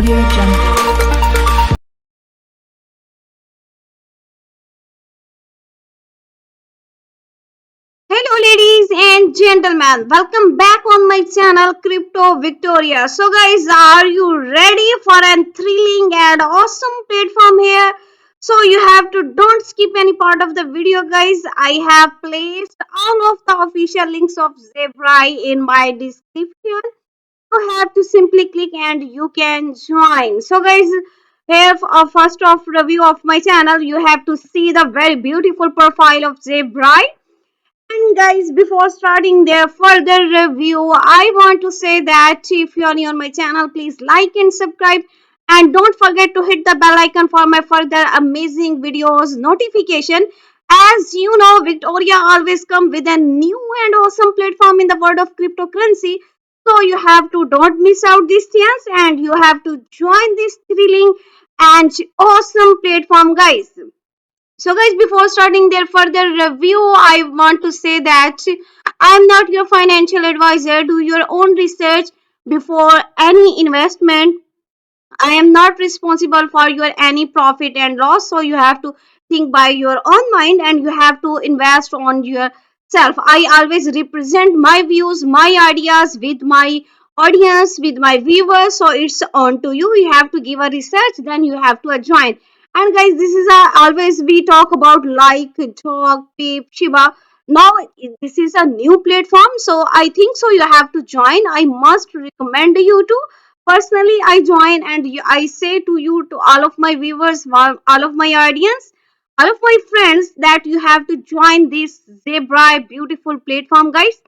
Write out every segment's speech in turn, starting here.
Audio Jungle. Hello, ladies and gentlemen. Welcome back on my channel, Crypto Victoria. So, guys, are you ready for a thrilling and awesome platform here? So, you have to don't skip any part of the video, guys. I have placed all of the official links of Zebra in my description. You have to simply click and you can join. So, guys, here first of review of my channel, you have to see the very beautiful profile of Zebra. And guys, before starting their further review, I want to say that if you are new on my channel, please like and subscribe. And don't forget to hit the bell icon for my further amazing videos notification. As you know, Victoria always come with a new and awesome platform in the world of cryptocurrency. So you have to don't miss out this chance and you have to join this thrilling and awesome platform, guys. So, guys, before starting their further review, I want to say that I am not your financial advisor. Do your own research before any investment. I am not responsible for your any profit and loss. So, you have to think by your own mind and you have to invest on yourself. I always represent my views, my ideas with my audience, with my viewers. So, it's on to you. You have to give a research, then you have to join. And guys, this is always we talk about like talk, peep, shiba. Now this is a new platform, so I think so. You have to join. I must recommend you to. Personally, I join and I say to you, to all of my viewers, all of my audience, all of my friends, that you have to join this Zebra beautiful platform, guys,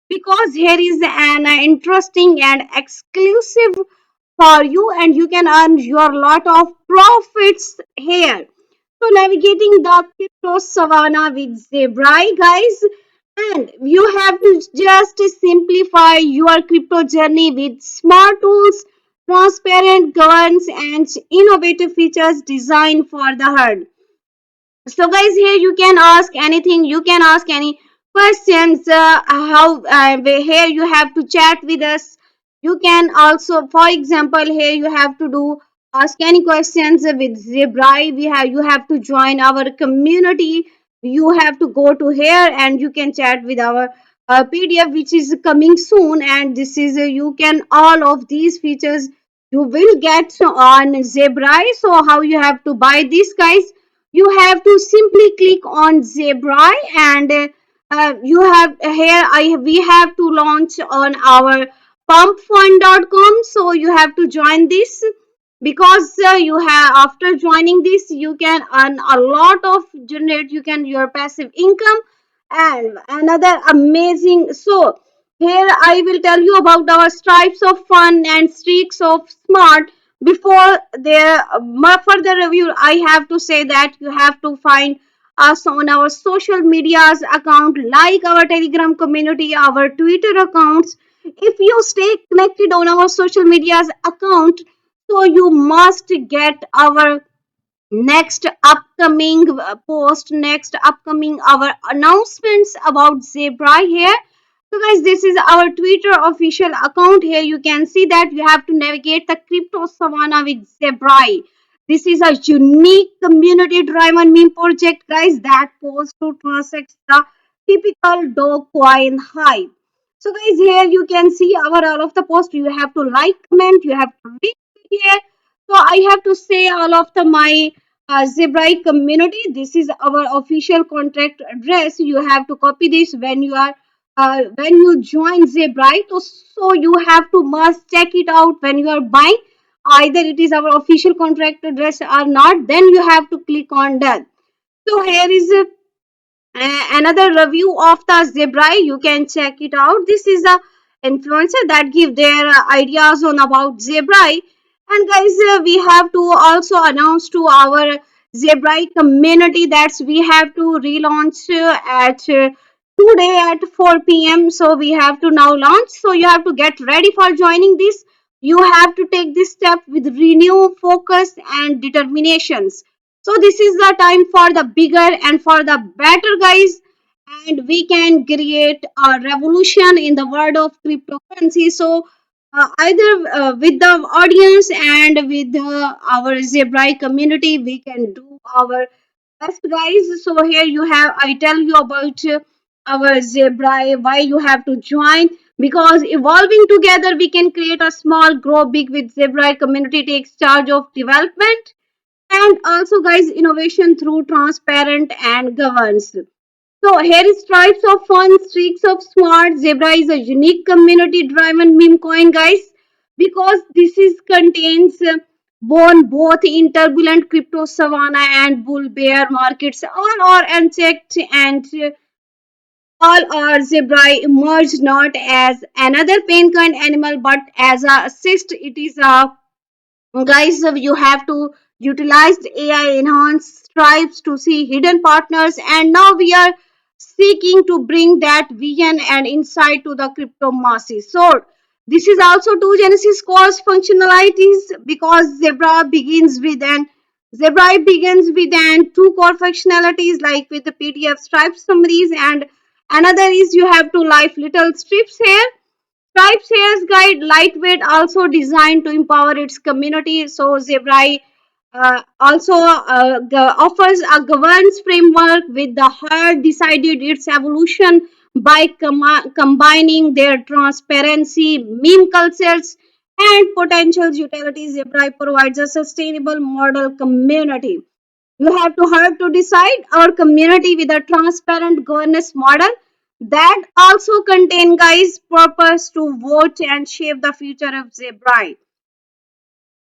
because here is an interesting and exclusive for you and you can earn your lot of profits here. So navigating the crypto savannah with Zebra, guys, and you have to just simplify your crypto journey with smart tools, transparent governance, and innovative features designed for the herd. So, guys, here you can ask anything. You can ask any questions. How here you have to chat with us. You can also, for example, here you have to do ask any questions with Zebra. You have to join our community. You have to go to here and you can chat with our PDF, which is coming soon. And this is you can all of these features you will get on Zebra. So, how you have to buy this, guys? You have to simply click on Zebra and you have here I we have to launch on our pumpfund.com, so you have to join this because you have after joining this you can earn a lot of generate you can your passive income and another amazing. So here I will tell you about our stripes of fun and streaks of smart. Before their further review, I have to say that you have to find us on our social medias account, like our Telegram community, our Twitter accounts. If you stay connected on our social medias account, so you must get our next upcoming post, next upcoming our announcements about Zebra here. So, guys, this is our Twitter official account. Here you can see that you have to navigate the crypto savannah with Zebra. This is a unique community driven meme project, guys, that posts to transact the typical Dogecoin hype. So, guys, here you can see our all of the post. You have to like, comment, you have to read here. So, I have to say all of the my Zebrite community. This is our official contract address. You have to copy this when you join Zebrite. So you have to must check it out when you are buying. Either it is our official contract address or not. Then you have to click on that. So here is another review of the Zebra. You can check it out. This is a influencer that give their ideas on about Zebra. And guys, we have to also announce to our Zebra community that we have to relaunch at today at 4 p.m. So we have to now launch. So you have to get ready for joining this. You have to take this step with renew, focus, and determinations. So this is the time for the bigger and for the better, guys, and we can create a revolution in the world of cryptocurrency. So either with the audience and with our Zebrai community, we can do our best, guys. So here you have, I tell you about our Zebrai, why you have to join. Because evolving together, we can create a small, grow big with Zebrai community takes charge of development and also, guys, innovation through transparent and governance. So here is stripes of fun, streaks of smart. Zebra is a unique community-driven meme coin, guys, because this is contains born both in turbulent crypto savannah and bull bear markets. All are unchecked and all are zebra emerged not as another pain coin animal but as a assist. It is a guys, you have to utilize the AI enhanced stripes to see hidden partners, and now we are seeking to bring that vision and insight to the crypto masses. So this is also two Genesis cores functionalities because Zebra begins with an two core functionalities like with the PDF stripe summaries, and another is you have to live little strips here. Stripe Sales Guide lightweight, also designed to empower its community. So Zebrai also offers a governance framework with the hard decided its evolution by combining their transparency, meme cultures, and potential utilities. Zebrai provides a sustainable model community. You have to have to decide our community with a transparent governance model that also contain guys purpose to vote and shape the future of Zebra.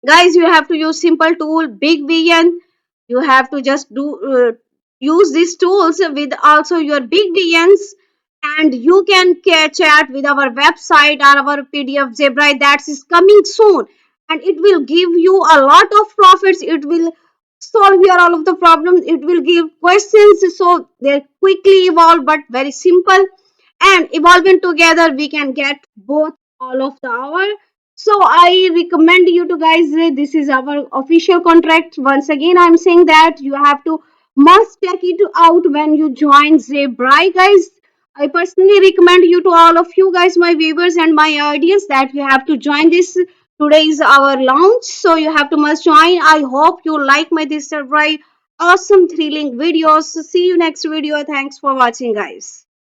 Guys, you have to use simple tool, big vision. You have to just do use these tools with also your big visions, and you can chat with our website or our PDF Zebra that is coming soon, and it will give you a lot of profits. It will solve your all of the problems. It will give questions, so they quickly evolve but very simple, and evolving together we can get both all of the hour. So I recommend you to guys, this is our official contract. Once again, I'm saying that you have to must check it out when you join Zebrai, guys. I personally recommend you to all of you guys, my viewers and my audience, that you have to join this. Today is our launch, so you have to must join. I hope you like my this Zebrai awesome thrilling videos. See you next video. Thanks for watching, guys.